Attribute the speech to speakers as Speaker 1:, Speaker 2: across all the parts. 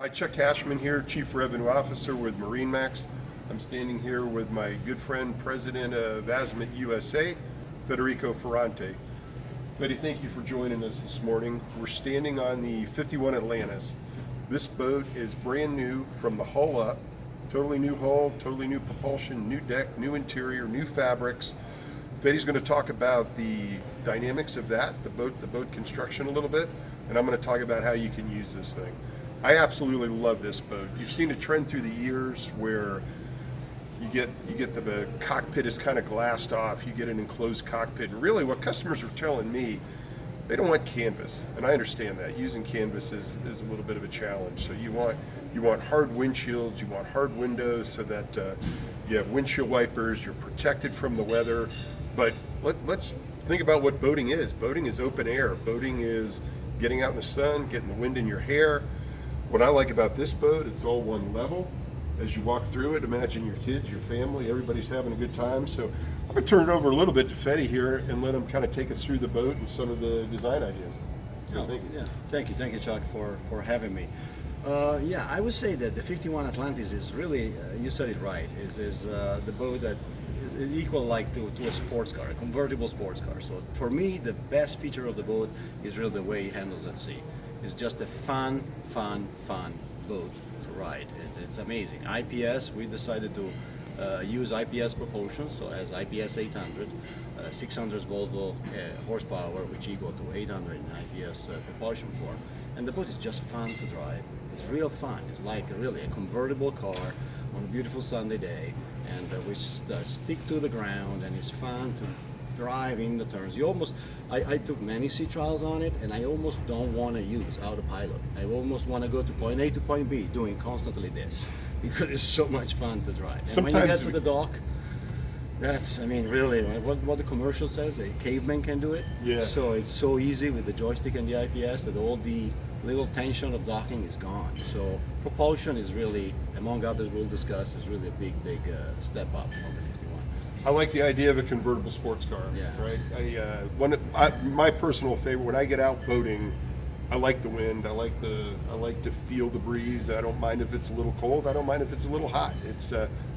Speaker 1: Hi, Chuck Cashman here, Chief Revenue Officer with MarineMax. I'm standing here with my good friend, President of Azimut USA, Federico Ferrante. Fede, thank you for joining us this morning. We're standing on the 51 Atlantis. This boat is brand new from the hull up, totally new hull, totally new propulsion, new deck, new interior, new fabrics. Fede's going to talk about the dynamics of that, the boat construction a little bit, and I'm going to talk about how you can use this thing. I absolutely love this boat. You've seen a trend through the years where you get the cockpit is kind of glassed off, you get an enclosed cockpit, and really what customers are telling me, they don't want canvas, and I understand that. Using canvas is a little bit of a challenge. So you want hard windshields, you want hard windows so that you have windshield wipers, you're protected from the weather. But let's think about what boating is. Boating is open air. Boating is getting out in the sun, getting the wind in your hair. What I like about this boat, it's all one level. As you walk through it, imagine your kids, your family, everybody's having a good time. So I'm going to turn it over a little bit to Fede here and let him kind of take us through the boat and some of the design ideas. So thank you.
Speaker 2: Yeah, thank you, Chuck, for having me. Yeah, I would say that the 51 Atlantis is really, you said it right, is the boat that is equal like to a sports car, a convertible sports car. So for me, the best feature of the boat is really the way it handles at sea. It's just a fun boat to ride. It's amazing. IPS, we decided to use IPS propulsion, so as IPS 800, 600 Volvo horsepower, which equal to 800 in IPS propulsion form. And the boat is just fun to drive. It's real fun. It's like really a convertible car on a beautiful Sunday day, and we stick to the ground, and it's fun to drive in the turns. I took many sea trials on it, and I almost don't want to use autopilot. I almost want to go to point A to point B doing constantly this because it's so much fun to drive. And
Speaker 1: Sometimes
Speaker 2: when you get to the dock, that's, I mean, really, what the commercial says, a caveman can do it.
Speaker 1: Yeah.
Speaker 2: So it's so easy with the joystick and the IPS that all the little tension of docking is gone. So propulsion is really, among others we'll discuss, is really a big step up on the 51.
Speaker 1: I like the idea of a convertible sports car.
Speaker 2: Yeah.
Speaker 1: Right. My personal favorite when I get out boating, I like the wind. I like to feel the breeze. I don't mind if it's a little cold. I don't mind if it's a little hot.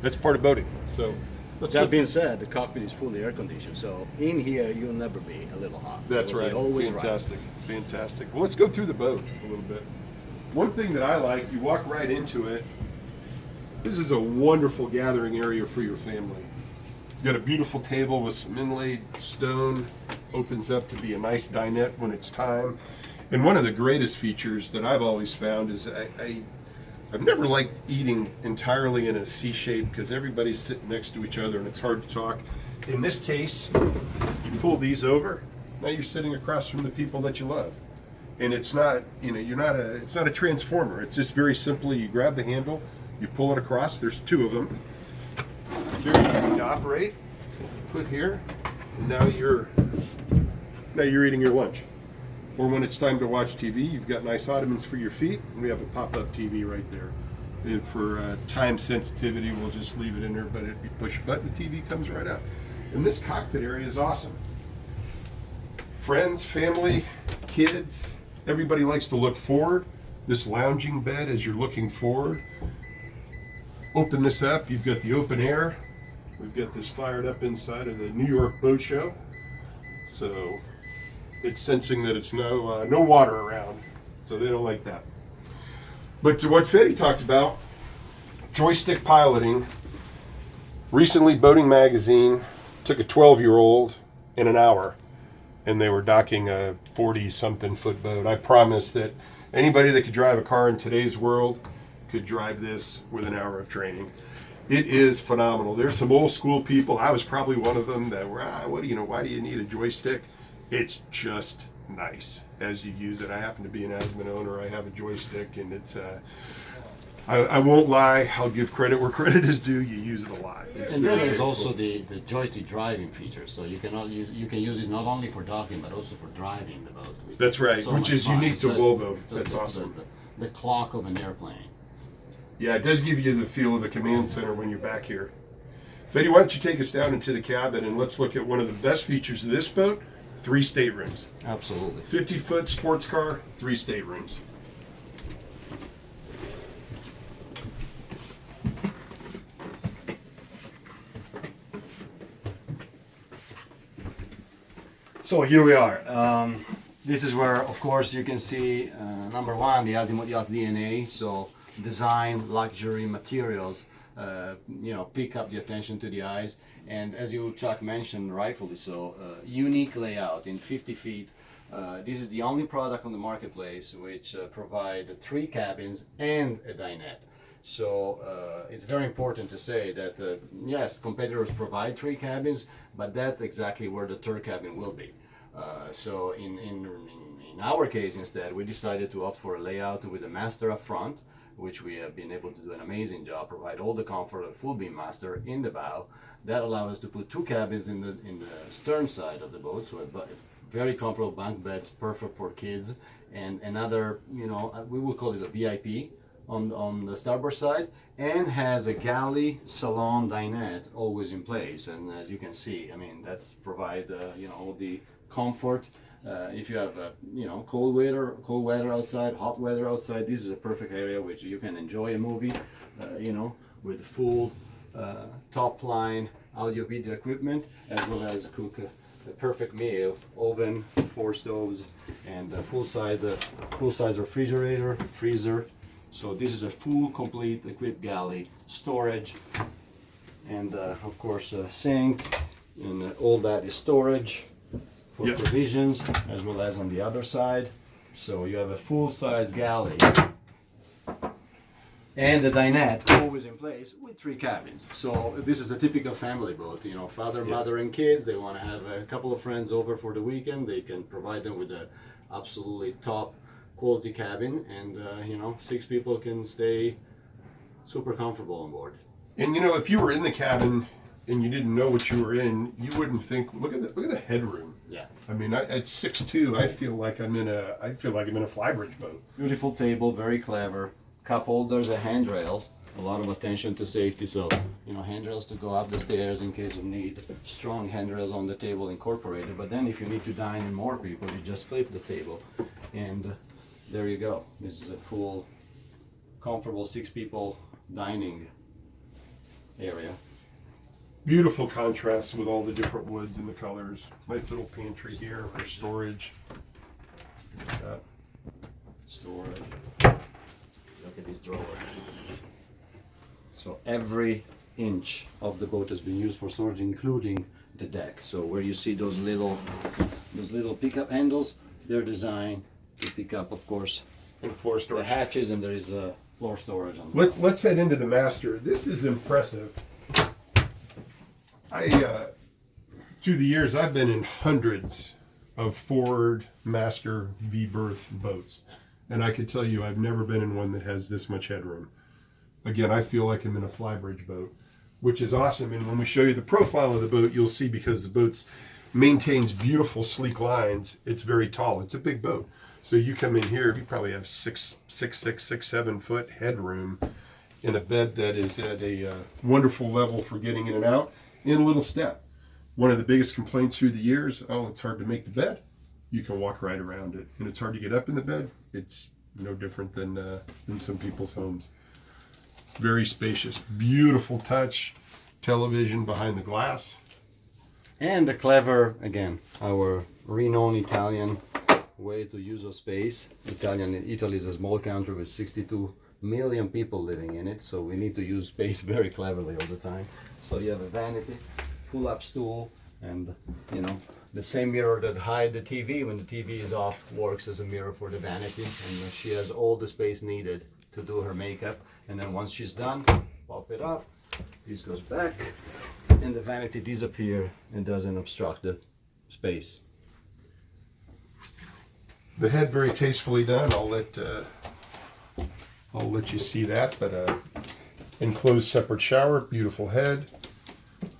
Speaker 1: That's part of boating. So
Speaker 2: that being said, the cockpit is fully air conditioned, so in here you'll never be a little hot.
Speaker 1: That's right.
Speaker 2: Always
Speaker 1: fantastic. Right. Fantastic. Well, let's go through the boat a little bit. One thing that I like, you walk right into it. This is a wonderful gathering area for your family. You got a beautiful table with some inlaid stone, opens up to be a nice dinette when it's time. And one of the greatest features that I've always found is I've never liked eating entirely in a C shape because everybody's sitting next to each other and it's hard to talk. In this case, you pull these over, now you're sitting across from the people that you love. And it's not, it's not a transformer. It's just very simply, you grab the handle, you pull it across, there's two of them. Very easy to operate. You put here, and now you're eating your lunch. Or when it's time to watch TV, you've got nice ottomans for your feet, and we have a pop-up TV right there. And for time sensitivity, we'll just leave it in there, but if you push a button, the TV comes right up. And this cockpit area is awesome. Friends, family, kids, everybody likes to look forward. This lounging bed as you're looking forward. Open this up, you've got the open air. We've got this fired up inside of the New York Boat Show. So it's sensing that it's no water around, so they don't like that. But to what Fede talked about, joystick piloting. Recently, Boating Magazine took a 12-year-old in an hour, and they were docking a 40-something foot boat. I promise that anybody that could drive a car in today's world could drive this with an hour of training. It is phenomenal. There's some old school people. I was probably one of them that were, why do you need a joystick? It's just nice as you use it. I happen to be an Azimut owner. I have a joystick, and it's I won't lie. I'll give credit where credit is due. You use it a lot.
Speaker 3: And then there's also the joystick driving feature. So you can use it not only for docking but also for driving the boat.
Speaker 1: That's right, which is unique to Volvo. That's awesome.
Speaker 3: The clock of an airplane.
Speaker 1: Yeah, it does give you the feel of a command center when you're back here. Fede, why don't you take us down into the cabin and let's look at one of the best features of this boat, 3 staterooms.
Speaker 3: Absolutely.
Speaker 1: 50-foot sports car, 3 staterooms.
Speaker 2: So here we are. This is where, of course, you can see number one, the Azimut Yachts DNA. So design, luxury, materials, pick up the attention to the eyes. And as you, Chuck, mentioned, rightfully so, unique layout in 50 feet. This is the only product on the marketplace which provide 3 cabins and a dinette. So it's very important to say that yes, competitors provide 3 cabins, but that's exactly where the 3rd cabin will be. So in our case, instead, we decided to opt for a layout with a master up front, which we have been able to do an amazing job, provide all the comfort of full beam master in the bow. That allowed us to put 2 cabins in the stern side of the boat, so a very comfortable bunk beds, perfect for kids, and another, we will call it a VIP on the starboard side, and has a galley salon dinette always in place. And as you can see, I mean, that's provide all the comfort. If you have cold weather outside, hot weather outside, this is a perfect area which you can enjoy a movie, with full top line audio video equipment, as well as cook a perfect meal, oven, 4 stoves, and a full size refrigerator, freezer. So this is a full, complete, equipped galley, storage, and of course a sink, and all that is storage for provisions, as well as on the other side. So you have a full-size galley, and the dinette always in place with 3 cabins. So this is a typical family boat. Father, mother, and kids. They want to have a couple of friends over for the weekend. They can provide them with a absolutely top quality cabin, and 6 people can stay super comfortable on board.
Speaker 1: And if you were in the cabin and you didn't know what you were in, you wouldn't think. Look at the headroom.
Speaker 3: Yeah.
Speaker 1: I mean, at 6'2", I feel like I'm in a flybridge boat.
Speaker 2: Beautiful table, very clever. Cup holders and handrails. A lot of attention to safety. So handrails to go up the stairs in case of need. Strong handrails on the table incorporated. But then if you need to dine in more people, you just flip the table, and there you go. This is a full, comfortable 6 people dining area.
Speaker 1: Beautiful contrast with all the different woods and the colors. Nice little pantry here for storage.
Speaker 2: Storage.
Speaker 3: Look at this drawer.
Speaker 2: So every inch of the boat has been used for storage, including the deck. So where you see those little pickup handles, they're designed to pick up, of course,
Speaker 1: And floor
Speaker 2: the
Speaker 1: storage.
Speaker 2: hatches, and there is floor storage on the
Speaker 1: Let's head into the master. This is impressive. Through the years, I've been in hundreds of Ford Master V-berth boats, and I can tell you I've never been in one that has this much headroom. Again, I feel like I'm in a flybridge boat, which is awesome. And when we show you the profile of the boat, you'll see, because the boat maintains beautiful, sleek lines, it's very tall. It's a big boat. So you come in here, you probably have 7 foot headroom in a bed that is at a wonderful level for getting in and out, in a little step. One of the biggest complaints through the years, it's hard to make the bed. You can walk right around it. And it's hard to get up in the bed. It's no different than in some people's homes. Very spacious, beautiful touch, television behind the glass.
Speaker 2: And the clever, again, our renowned Italian way to use of space. Italy is a small country with 62 million people living in it, so we need to use space very cleverly all the time. So you have a vanity, full up stool, and the same mirror that hides the TV when the TV is off works as a mirror for the vanity, and she has all the space needed to do her makeup. And then once she's done, pop it up, this goes back, and the vanity disappears and doesn't obstruct the space.
Speaker 1: The head very tastefully done. I'll let you see that, but enclosed separate shower, beautiful head,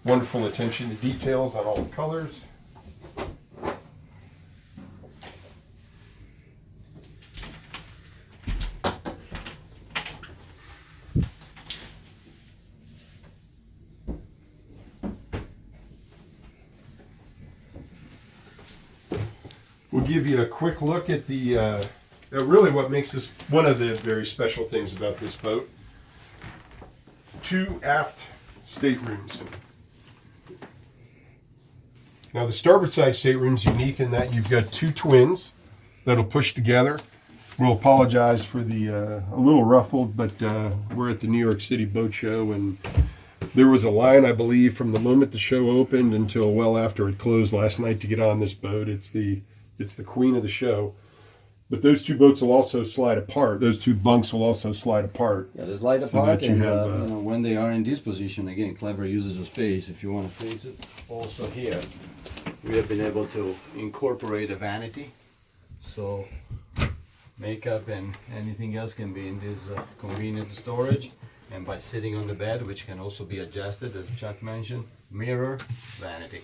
Speaker 1: wonderful attention to details on all the colors. We'll give you a quick look at the really what makes this one of the very special things about this boat. 2 aft staterooms. Now the starboard side stateroom is unique in that you've got two twins that'll push together. We'll apologize for the a little ruffled, but we're at the New York City Boat Show, and there was a line, I believe, from the moment the show opened until well after it closed last night to get on this boat. It's the queen of the show. But those two boats will also slide apart. Those two bunks will also slide apart.
Speaker 2: Yeah, they slide
Speaker 1: So
Speaker 2: apart,
Speaker 1: that you
Speaker 2: and
Speaker 1: have,
Speaker 2: you know, when they are in this position, again, clever usage of space. If you want to place it, also here, we have been able to incorporate a vanity, so makeup and anything else can be in this convenient storage. And by sitting on the bed, which can also be adjusted, as Chuck mentioned, mirror, vanity.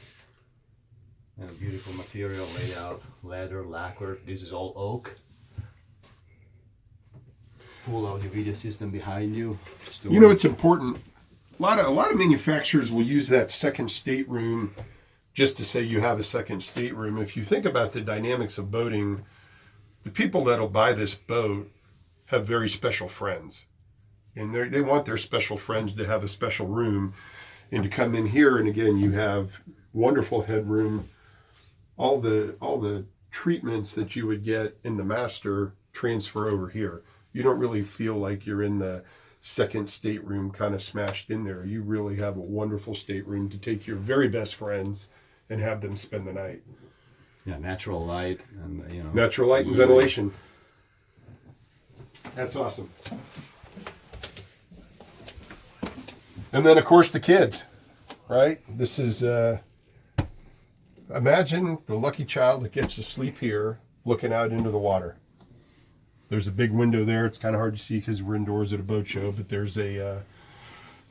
Speaker 2: And a beautiful material layout, leather, lacquer. This is all oak. Full audio video system behind you.
Speaker 1: You know, it's important. A lot of manufacturers will use that second stateroom just to say you have a second stateroom. If you think about the dynamics of boating, the people that'll buy this boat have very special friends. And they want their special friends to have a special room and to come in here. And again, you have wonderful headroom. All the treatments that you would get in the master transfer over here. You don't really feel like you're in the second stateroom kind of smashed in there. You really have a wonderful stateroom to take your very best friends and have them spend the night.
Speaker 2: Yeah, natural light and
Speaker 1: Natural light and ventilation. That's awesome. And then of course the kids, right? This is imagine the lucky child that gets to sleep here looking out into the water. There's a big window there. It's kind of hard to see because we're indoors at a boat show, but there's a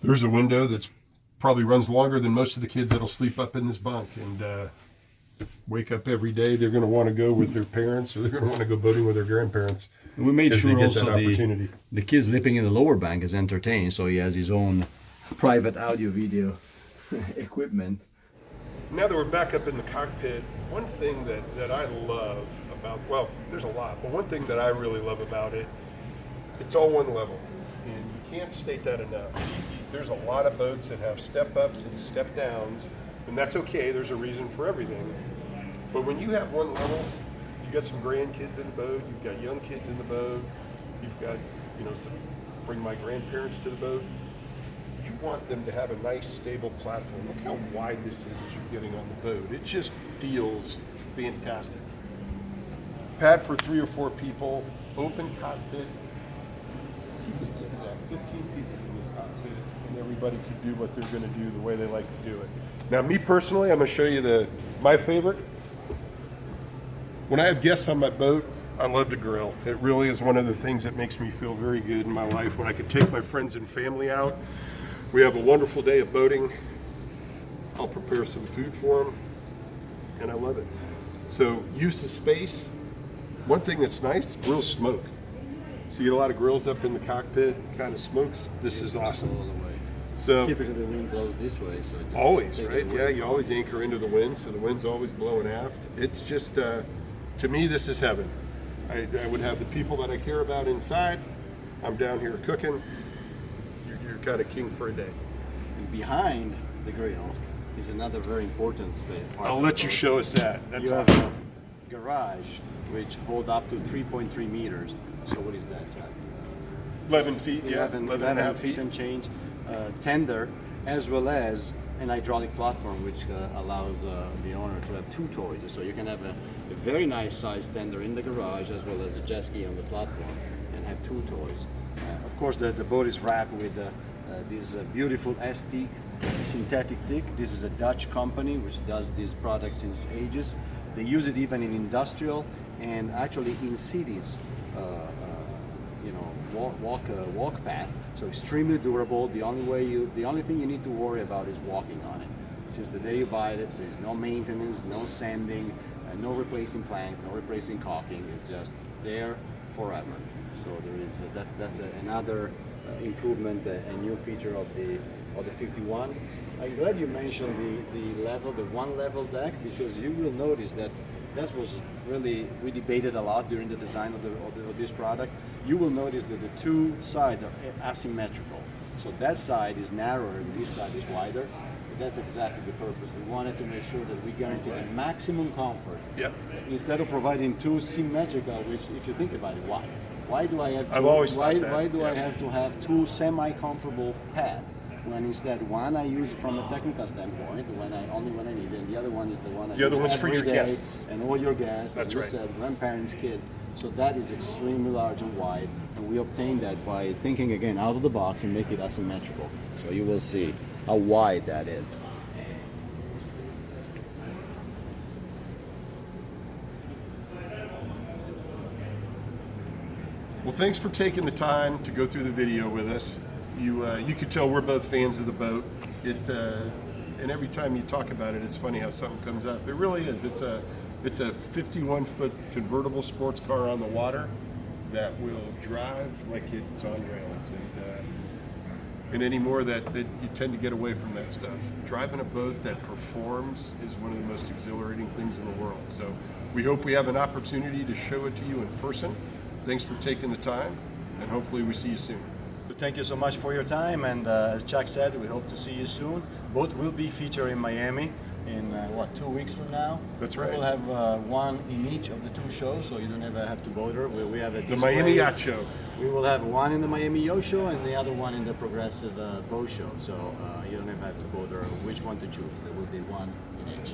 Speaker 1: window that's probably runs longer than most of the kids that'll sleep up in this bunk and wake up every day. They're going to want to go with their parents, or they're going to want to go boating with their grandparents.
Speaker 2: And we made sure also
Speaker 1: opportunity.
Speaker 2: the kid sleeping in the lower bank is entertained, so he has his own private audio video equipment.
Speaker 1: Now that we're back up in the cockpit, one thing that I love about, well, there's a lot, but one thing that I really love about it, it's all one level. And you can't state that enough. There's a lot of boats that have step ups and step downs, and that's okay. There's a reason for everything. But when you have one level, you've got some grandkids in the boat, you've got young kids in the boat, you've got, bring my grandparents to the boat. You want them to have a nice, stable platform. Look how wide this is as you're getting on the boat. It just feels fantastic. Pad for 3 or 4 people, open cockpit. You could have 15 people in this cockpit, and everybody could do what they're going to do the way they like to do it. Now, me personally, I'm going to show you my favorite. When I have guests on my boat, I love to grill. It really is one of the things that makes me feel very good in my life when I can take my friends and family out. We have a wonderful day of boating. I'll prepare some food for them, and I love it. So, use of space. One thing that's nice, grill smoke. So you get a lot of grills up in the cockpit, kind of smokes. This is awesome.
Speaker 2: All the way.
Speaker 1: So
Speaker 2: typically the wind blows this way, so it doesn't
Speaker 1: always,
Speaker 2: take
Speaker 1: right?
Speaker 2: it away
Speaker 1: Yeah, you
Speaker 2: from-
Speaker 1: always anchor into the wind, so the wind's always blowing aft. It's just, to me, this is heaven. I would have the people that I care about inside. I'm down here cooking. You're kind of king for a day.
Speaker 2: And behind the grill is another very important space. part
Speaker 1: I'll
Speaker 2: of the
Speaker 1: let you
Speaker 2: boat.
Speaker 1: show us that. That's
Speaker 2: You have
Speaker 1: awesome.
Speaker 2: a garage which hold up to 3.3 meters. So what is that, Jack?
Speaker 1: 11 feet, yeah.
Speaker 2: 11
Speaker 1: and a half
Speaker 2: feet and change, tender, as well as an hydraulic platform which allows the owner to have 2 toys. So you can have a very nice sized tender in the garage as well as a jet ski on the platform and have 2 toys. Of course the boat is wrapped with this beautiful S-teak, synthetic teak. This is a Dutch company which does these products since ages. They use it even in industrial and actually in cities. Walk path, so extremely durable. The only thing you need to worry about is walking on it. Since the day you buy it, there's no maintenance, no sanding, no replacing planks, no replacing caulking. It's just there forever. So there is that's another improvement, a new feature of the 51. I'm glad you mentioned the one level deck, because you will notice that was really, we debated a lot during the design of this product. You will notice that the 2 sides are asymmetrical. So that side is narrower and this side is wider. that's exactly the purpose. We wanted to make sure that we guarantee the maximum comfort.
Speaker 1: Yep.
Speaker 2: Instead of providing two symmetrical, which if you think about it, why? Why do I have to,
Speaker 1: I've always thought that,
Speaker 2: why do I
Speaker 1: yeah.
Speaker 2: have to have two semi-comfortable pads? When instead one I use from a technical standpoint, only when I need it, and the other one is the one I
Speaker 1: The other
Speaker 2: use
Speaker 1: one's for
Speaker 2: every
Speaker 1: your
Speaker 2: day,
Speaker 1: guests.
Speaker 2: and all your guests.
Speaker 1: That's
Speaker 2: as you
Speaker 1: right.
Speaker 2: said, grandparents, kids. So that is extremely large and wide, and we obtain that by thinking again out of the box and make it asymmetrical. So you will see how wide that is.
Speaker 1: Well, thanks for taking the time to go through the video with us. You could tell we're both fans of the boat. And every time you talk about it, it's funny how something comes up. It really is. It's a 51-foot convertible sports car on the water that will drive like it's on rails. And anymore that you tend to get away from that stuff. Driving a boat that performs is one of the most exhilarating things in the world. So we hope we have an opportunity to show it to you in person. Thanks for taking the time, and hopefully we see you soon.
Speaker 2: Thank you so much for your time, and as Chuck said, we hope to see you soon. Boat will be featured in Miami in 2 weeks from now.
Speaker 1: That's right.
Speaker 2: We'll have one in each of the two shows, so you don't ever have to bother. We have a
Speaker 1: The
Speaker 2: display.
Speaker 1: Miami Yacht Show.
Speaker 2: We will have one in the Miami Yacht Show and the other one in the Progressive Boat Show, so you don't ever have to bother which one to choose. There will be one in each.